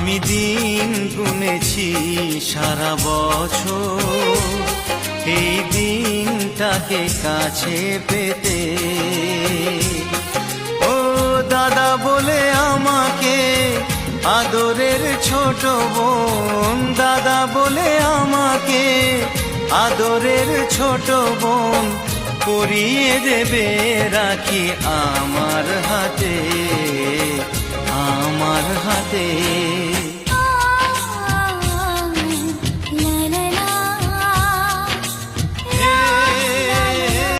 আমি দিন গুনেছি সারা বছর এই দিনটাকে কাছে পেতে। ও দাদা বলে আমাকে আদরের ছোট বোন, দাদা বলে আমাকে আদরের ছোট বোন পরিয়ে দেবে রাখি আমার হাতে, আমার হাতে।